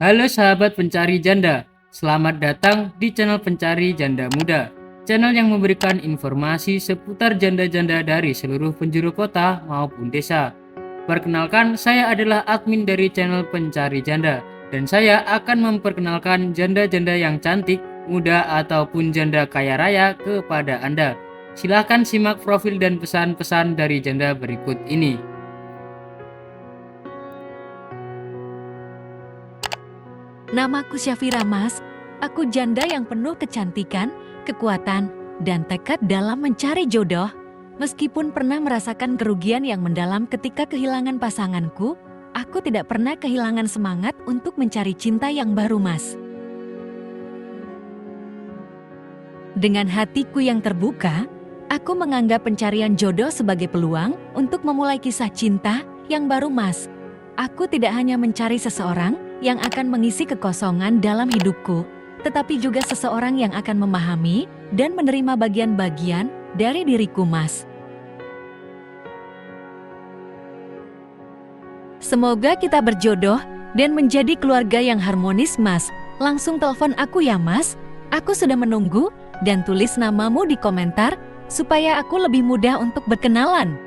Halo sahabat pencari janda, selamat datang di channel Pencari Janda Muda. Channel yang memberikan informasi seputar janda-janda dari seluruh penjuru kota maupun desa. Perkenalkan, saya adalah admin dari channel Pencari Janda, dan saya akan memperkenalkan janda-janda yang cantik, muda, ataupun janda kaya raya kepada Anda. Silahkan simak profil dan pesan-pesan dari janda berikut ini. Namaku Syafira Mas, aku janda yang penuh kecantikan, kekuatan, dan tekad dalam mencari jodoh. Meskipun pernah merasakan kerugian yang mendalam ketika kehilangan pasanganku, aku tidak pernah kehilangan semangat untuk mencari cinta yang baru, Mas. Dengan hatiku yang terbuka, aku menganggap pencarian jodoh sebagai peluang untuk memulai kisah cinta yang baru, Mas. Aku tidak hanya mencari seseorang yang akan mengisi kekosongan dalam hidupku, tetapi juga seseorang yang akan memahami dan menerima bagian-bagian dari diriku, Mas. Semoga kita berjodoh dan menjadi keluarga yang harmonis, Mas. Langsung telepon aku ya, Mas. Aku sudah menunggu dan tulis namamu di komentar supaya aku lebih mudah untuk berkenalan.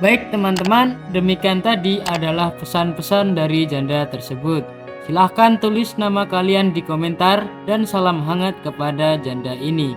Baik teman-teman, demikian tadi adalah pesan-pesan dari janda tersebut. Silahkan tulis nama kalian di komentar dan salam hangat kepada janda ini.